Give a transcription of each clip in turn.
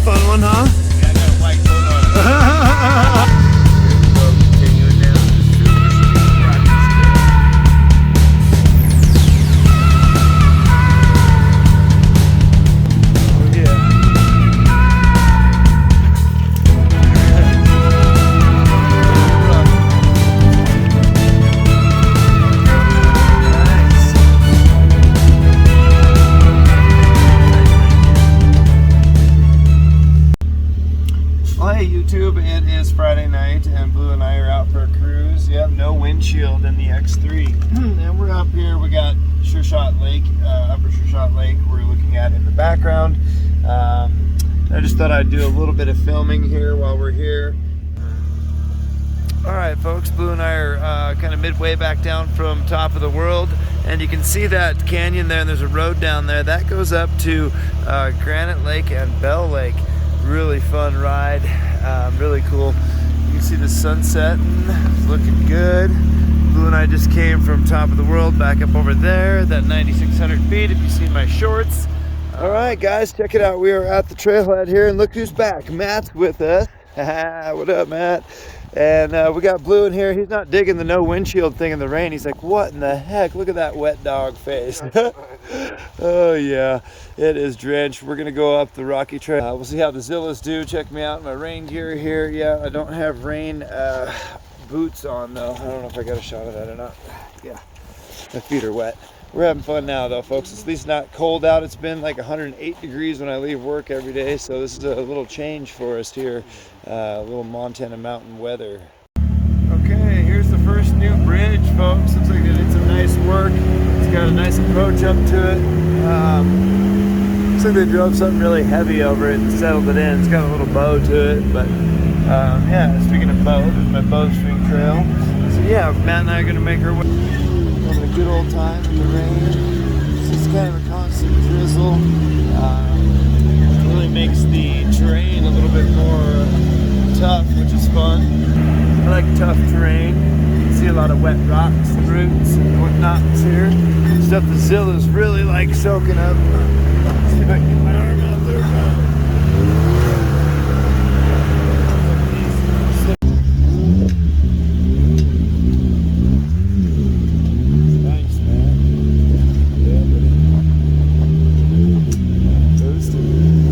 fun one, huh? Yeah, I got a white coat on. Here we go, continuing down the super steep rocky Oh yeah. Well, hey YouTube, it is Friday night and Blue and I are out for a cruise. Yep, no windshield in the X3. And we're up here, we got Sure Shot Lake, Upper Sure Shot Lake we're looking at in the background. I just thought I'd do a little bit of filming here while we're here. Alright folks, Blue and I are kind of midway back down from top of the world, and you can see that canyon there, and there's a road down there that goes up to Granite Lake and Bell Lake. Really fun ride, really cool. You can see the sunset, it's looking good. Blue and I just came from top of the world back up over there, that 9,600 feet if you've seen my shorts. All right guys, check it out. We are at the trailhead here, and look who's back. Matt's with us. What up, Matt? And we got Blue in here. He's not digging the no windshield thing in the rain. He's like, what in the heck? Look at that wet dog face. Oh yeah, it is drenched. We're gonna go up the rocky trail. We'll see how the ZILLAS do. Check me out in my rain gear here. Yeah, I don't have rain boots on though. I don't know if I got a shot of that or not. Yeah, my feet are wet. We're having fun now though, folks. It's at least not cold out. It's been like 108 degrees when I leave work every day, so this is a little change for us here. A little Montana mountain weather. Okay, here's the first new bridge, folks. Looks like they did some nice work. It's got a nice approach up to it. Looks like they drove something really heavy over it and settled it in. It's got a little bow to it, but yeah, speaking of bow, there's my bowstring trail. So yeah, Matt and I are gonna make our way. Having a good old time in the rain. It's just kind of a constant drizzle. It really makes the terrain a little bit more tough, which is fun. I like tough terrain. You can see a lot of wet rocks and roots and whatnot here. Stuff the ZILLAS really like soaking up. Let's see if I can get my arm out there.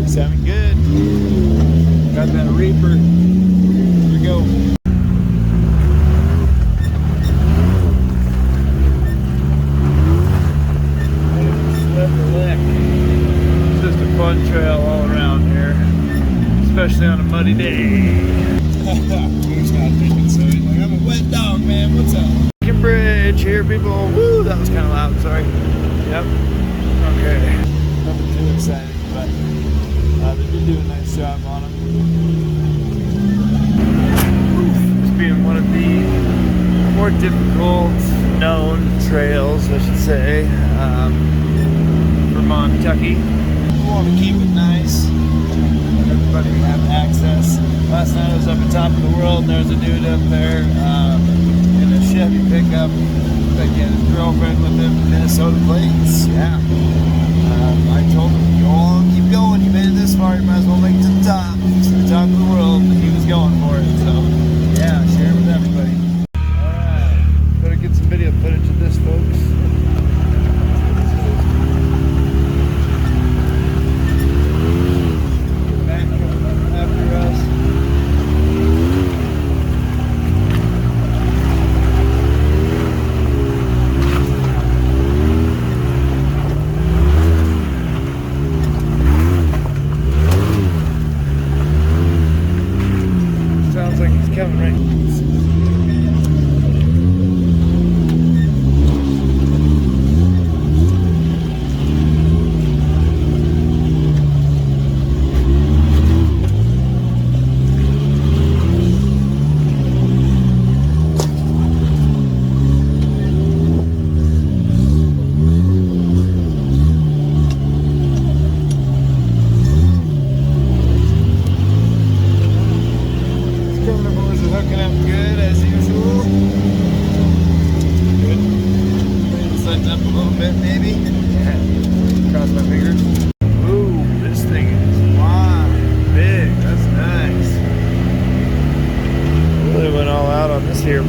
Sounding good. Got that reaper. Here we go. It's just a fun trail all around here, especially on a muddy day. Who's not thinking so? He's like, I'm a wet dog, man. What's up? Bridge here, people. Woo, that was kind of loud. Sorry. Yep. Okay. Nothing too exciting, but. They did do a nice job on them. This being one of the more difficult known trails, I should say, Vermont, Kentucky. We want to keep it nice. Everybody have access. Last night I was up at top of the world, and there's a dude up there in a Chevy pickup. Like he had his girlfriend with him, Minnesota plates. Yeah. I told him, go on, keep going. You made it this far, you might as well make it to the top. To the top of the world. But he was going for it, so yeah, share it with everybody. Alright, better get some video footage of this, folks. Back coming up after us.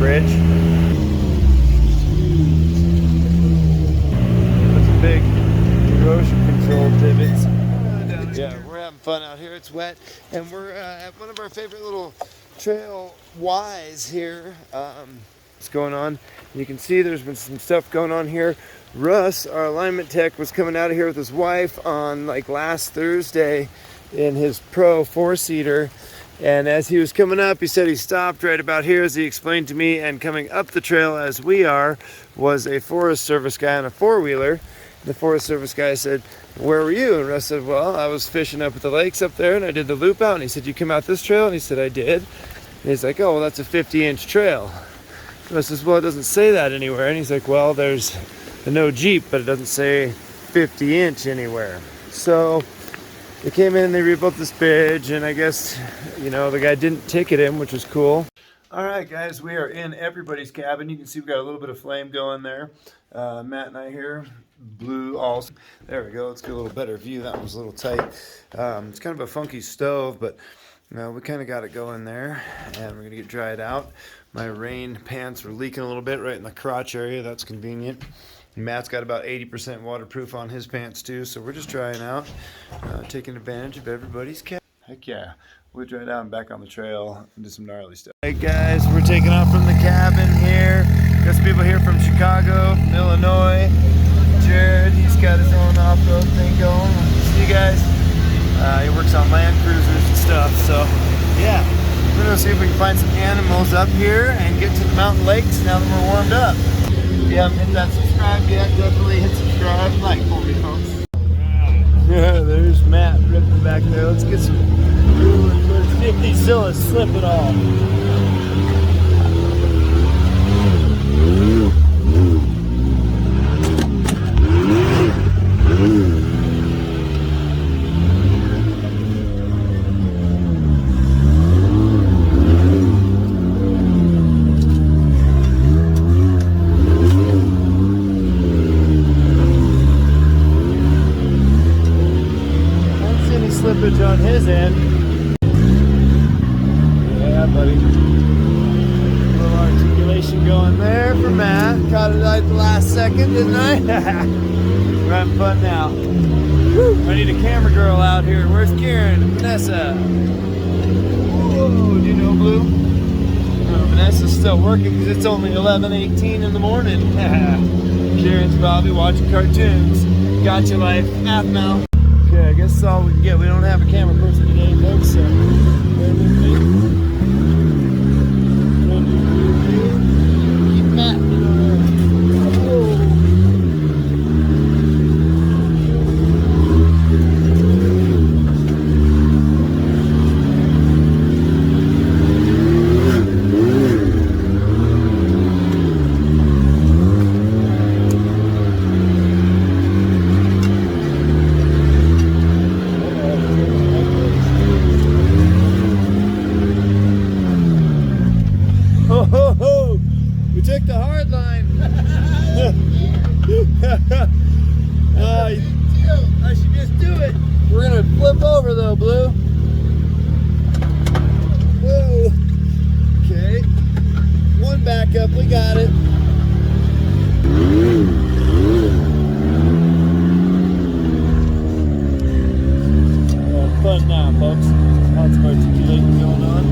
bridge. Those big erosion control divots. Yeah, we're having fun out here. It's wet, and we're at one of our favorite little trail Ys here. What's going on? You can see there's been some stuff going on here. Russ, our alignment tech, was coming out of here with his wife on like last Thursday in his Pro 4-seater. And as he was coming up, he said he stopped right about here, as he explained to me, and coming up the trail as we are was a Forest Service guy on a 4-wheeler. The Forest Service guy said, "Where were you?" And Russ said, "Well, I was fishing up at the lakes up there and I did the loop out." And he said, "You come out this trail?" And he said, "I did." And he's like, "Oh, well, that's a 50-inch trail." And I says, "Well, it doesn't say that anywhere." And he's like, "Well, there's a no Jeep, but it doesn't say 50-inch anywhere." So they came in and they rebuilt this bridge, and I guess, you know, the guy didn't ticket him, which was cool. All right, guys, we are in everybody's cabin. You can see we've got a little bit of flame going there. Matt and I here, blue all. There we go. Let's get a little better view. That one was a little tight. It's kind of a funky stove, but we kind of got it going there, and we're gonna get dried out. My rain pants were leaking a little bit right in the crotch area. That's convenient. Matt's got about 80% waterproof on his pants too, so we're just drying out, taking advantage of everybody's cabin. Heck yeah. We'll dry out and back on the trail and do some gnarly stuff. Hey guys, we're taking off from the cabin here. Got some people here from Chicago, from Illinois. Jared, he's got his own off-road thing going. See you guys. He works on Land Cruisers and stuff, so yeah. We're gonna see if we can find some animals up here and get to the mountain lakes now that we're warmed up. If you haven't hit that subscribe yet, definitely hit subscribe and like for me, folks. Yeah, there's Matt ripping back there. Let's get some. Let's see if these ZILLAS slip at all. Slippage on his end. Yeah, buddy. A little articulation going there for Matt. Caught it right at the last second, didn't I? We're having fun now. Woo. I need a camera girl out here. Where's Karen? Vanessa. Whoa, do you know Blue? Vanessa's still working because it's only 11:18 in the morning. Karen's probably watching cartoons. Gotcha life. Half now. Okay, I guess that's all we can get. We don't have a camera person today, folks, so bear with me. Keep Matt in we took the hard line. I should just do it. We're gonna flip over though, Blue. Whoa. Okay. One back up, we got it. Fun now, folks. Lots of articulating going on.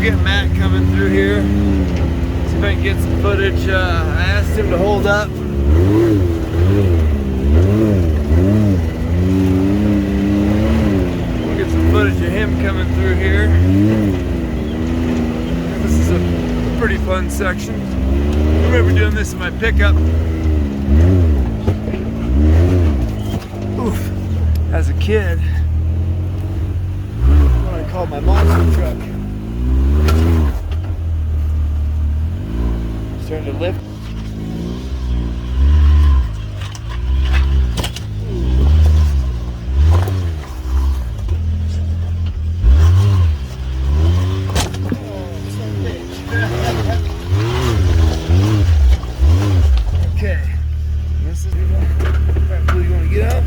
get Matt coming through here. See if I can get some footage. I asked him to hold up. We'll get some footage of him coming through here. This is a pretty fun section. I remember doing this in my pickup. Oof. As a kid. What I called my monster truck. Starting to lift. Okay. This is alright, Blue, you wanna get up?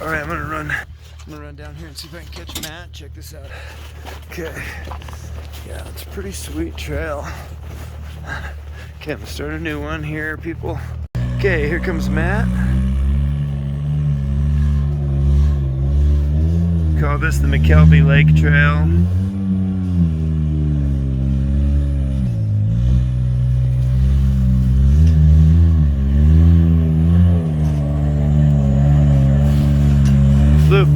Alright, I'm gonna run down here and see if I can catch Matt. Check this out. Okay. Yeah, it's a pretty sweet trail. Okay, I'm gonna start a new one here, people. Okay, here comes Matt. Call this the McKelvey Lake Trail. Blue.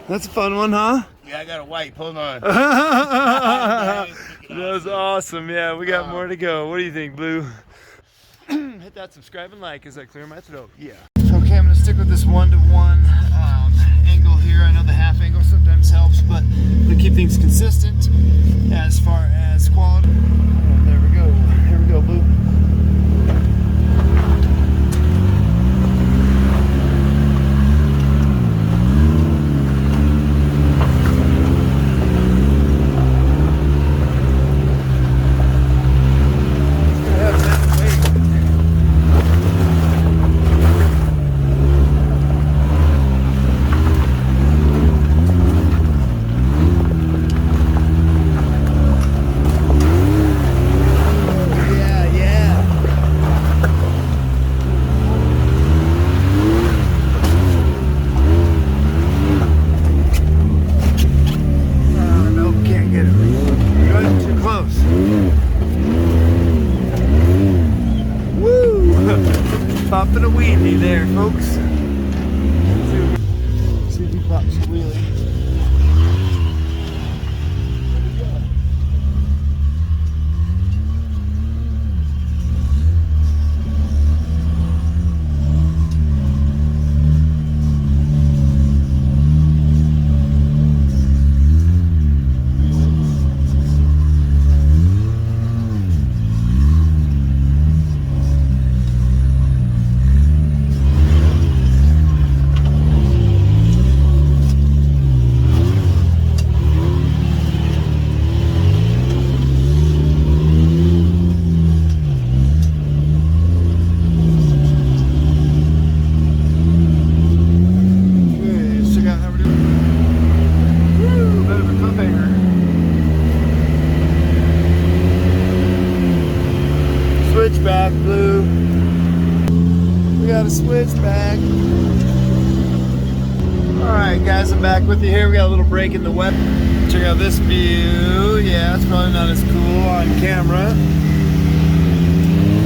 That's a fun one, huh? Yeah, I got a wipe. Hold on. That was awesome. Yeah, we got more to go. What do you think, Blue? Hit that subscribe and like as I clear my throat. Yeah. Okay, I'm gonna stick with this 1-to-1 angle here. I know the half angle sometimes helps, but to keep things consistent as far as quality. Oh, there we go. Here we go, Blue. Popping a wheelie there, folks. See if he pops a wheelie. Switchback, Blue. We got a switchback. Alright guys, I'm back with you here. We got a little break in the wet. Check out this view. Yeah, it's probably not as cool on camera.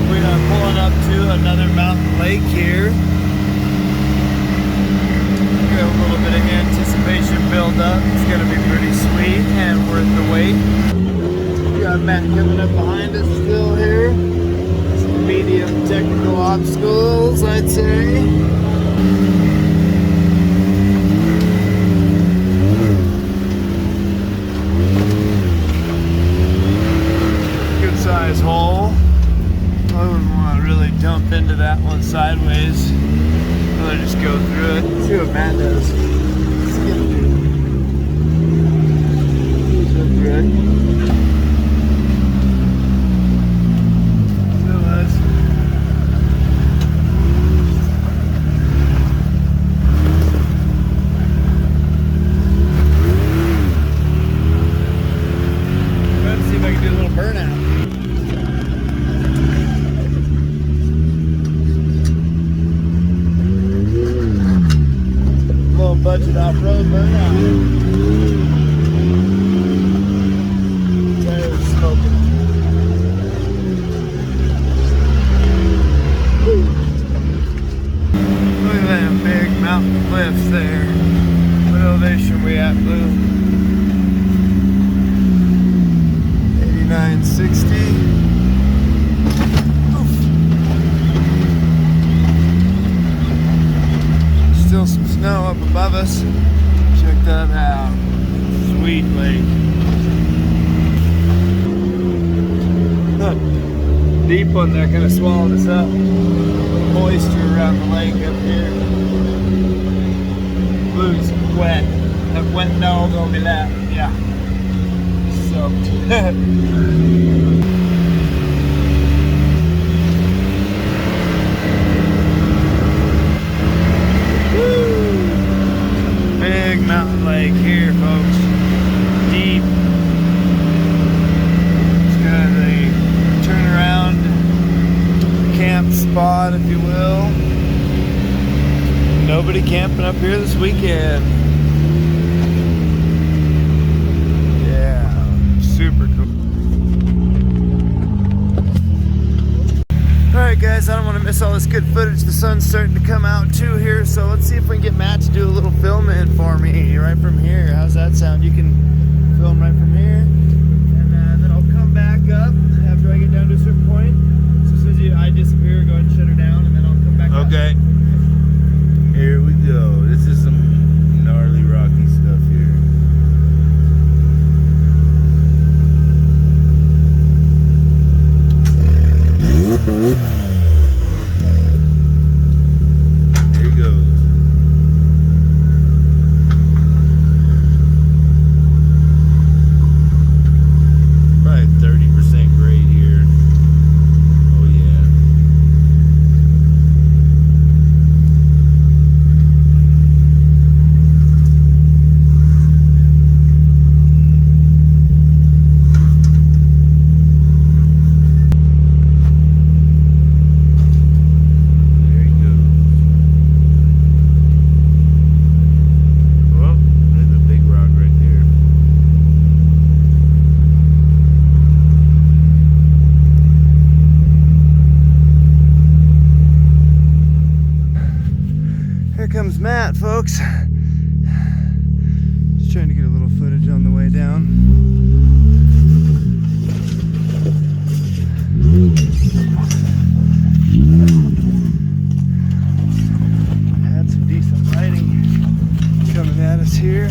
We are pulling up to another mountain lake here. We got a little bit of anticipation build up. It's gonna be pretty sweet and worth the wait. We got Matt coming up behind us still here. medium technical obstacles, I'd say. Good size hole. I wouldn't want to really dump into that one sideways. I'll just go through it. See what Matt does. Go through it. ZILLAS. Let's see if I can do a little burnout. Budget off-road burnout. Tires smoking. Woo. Look at that big mountain cliffs there. What elevation are we at, Blue? 8960. Still some snow up above us. Check that out. Sweet lake. Huh. Deep one there kind of swallowed us up. Moisture around the lake up here. Blue's wet. That wet dog on me lap. Yeah. Soaked. Big mountain lake here, folks. Deep. It's kind of the turnaround camp spot, if you will. Nobody camping up here this weekend. Yeah, super cool. Alright guys, I don't want to miss all this good footage. The sun's starting to come out too here, so let's see if we can get Matt to do a little filming for me right from here. How's that sound? You can film right from here, and then I'll come back up after I get down to a certain point. So as soon as I disappear, go ahead and shut her down, and then I'll come back up. Okay. Here we go. This is some gnarly rocky stuff here. There he goes. Probably 30% grade here. Oh yeah. Here comes Matt, folks. Just trying to get a little footage on the way down. Had some decent lighting coming at us here.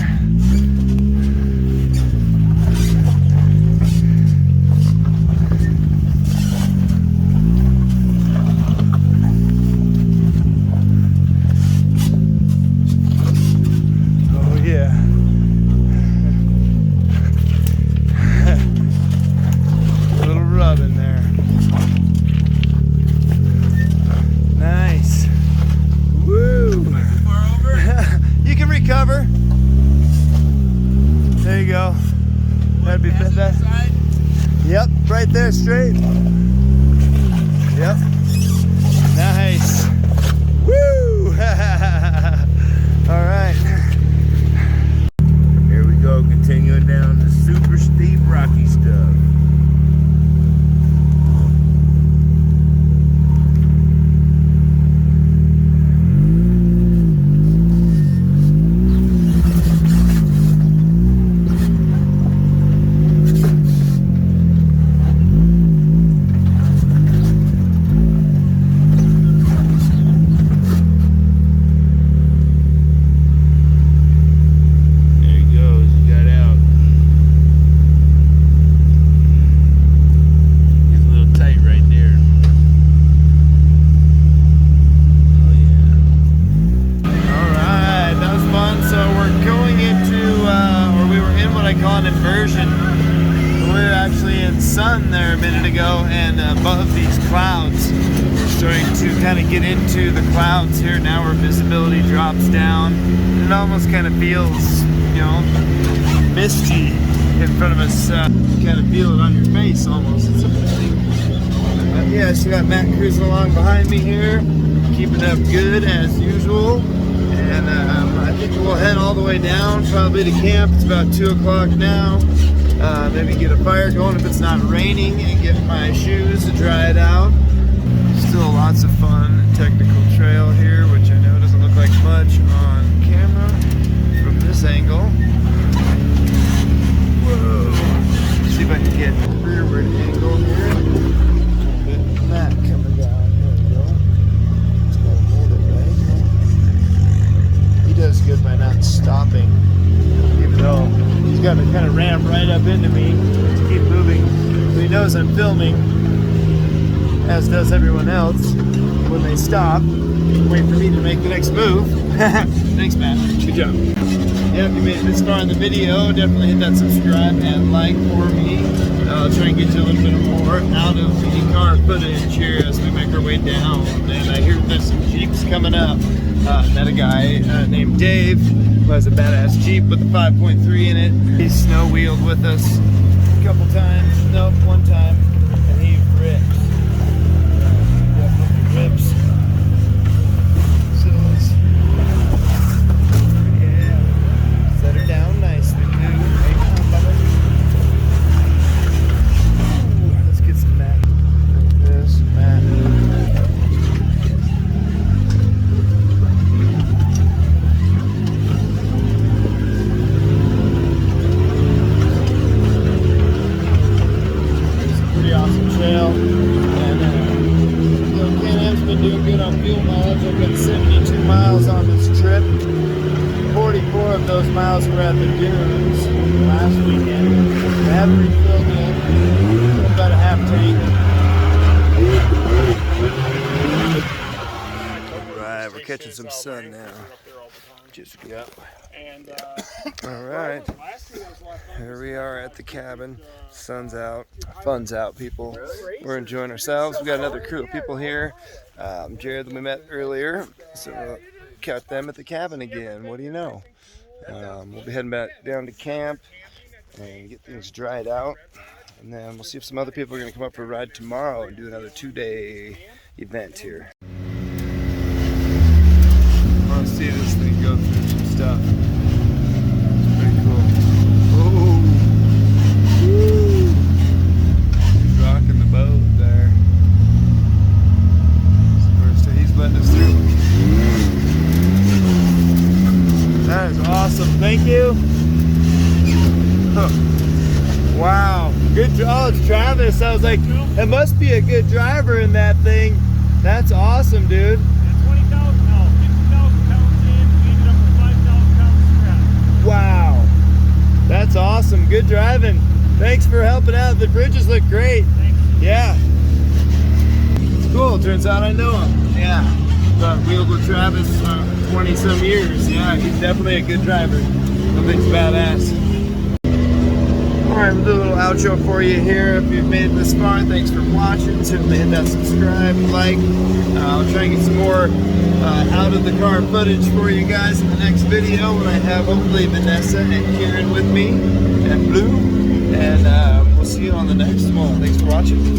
Cover. There you go. That'd be that. Yep, right there, straight. Yep. Nice. Woo! All right. Here we go, continuing down the super steep rocky stuff. sun there a minute ago, and above these clouds, we're starting to kind of get into the clouds here now where visibility drops down. It almost kind of feels, you know, misty in front of us. You kind of feel it on your face almost. It's amazing. Yeah, so you got Matt cruising along behind me here, keeping up good as usual. And I think we'll head all the way down, probably to camp. It's about 2 o'clock now. Maybe get a fire going if it's not raining, and get my shoes to dry it out. Still lots of fun technical trail here, which I know doesn't look like much on camera from this angle. Whoa! Let's see if I can get a rearward angle here. Matt coming down. There we go. Just gotta hold it right. He does good by not stopping, even though he's got to kind of ramp right up into me to keep moving. So he knows I'm filming, as does everyone else. When they stop, wait for me to make the next move. Thanks, Matt. Good job. Yeah, if you made it this far in the video, definitely hit that subscribe and like for me. I'll try and get you a little bit more out of the car footage here as we make our way down. And I hear there's some Jeeps coming up. Met a guy named Dave who has a badass Jeep with a 5.3 in it. He's snow wheeled with us a couple times. Nope, one time. And he rips. Definitely rips. So let's, yeah, set her down nicely, dude. Hey, come on, Bubba. Ooh, let's get some Matt. This Matt. Trail, and Can-Am's been doing good on fuel mileage. I've got 72 miles on this trip. 44 of those miles were at the dunes last weekend. I haven't refilled yet. About a half tank. Right, we're catching some sun now. Just go. All right, here we are at the cabin. Sun's out, fun's out, people. We're enjoying ourselves. We got another crew of people here. Jared that we met earlier, so we'll catch them at the cabin again. What do you know? We'll be heading back down to camp and get things dried out, and then we'll see if some other people are going to come up for a ride tomorrow and do another 2-day event here. I want to see this thing go through some stuff. It's pretty cool. Oh, woo! He's rocking the boat there. So he's letting us through. That is awesome. Thank you. Wow. Good. Oh, it's Travis. I was like, it must be a good driver in that thing. That's awesome, dude. 20,000, no, 50,000 pounds in, we ended up with 5,000 pounds scrap. Wow. That's awesome. Good driving. Thanks for helping out. The bridges look great. Thanks. Yeah. It's cool. Turns out I know him. Yeah. Wheeled with Travis 20 some years. Yeah, he's definitely a good driver. I think he's badass. Alright, we'll do a little outro for you here. If you've made it this far, thanks for watching. Certainly hit that subscribe, like. I'll try and get some more out of the car footage for you guys in the next video when I have hopefully Vanessa and Karen with me and Blue. And we'll see you on the next one. Thanks for watching.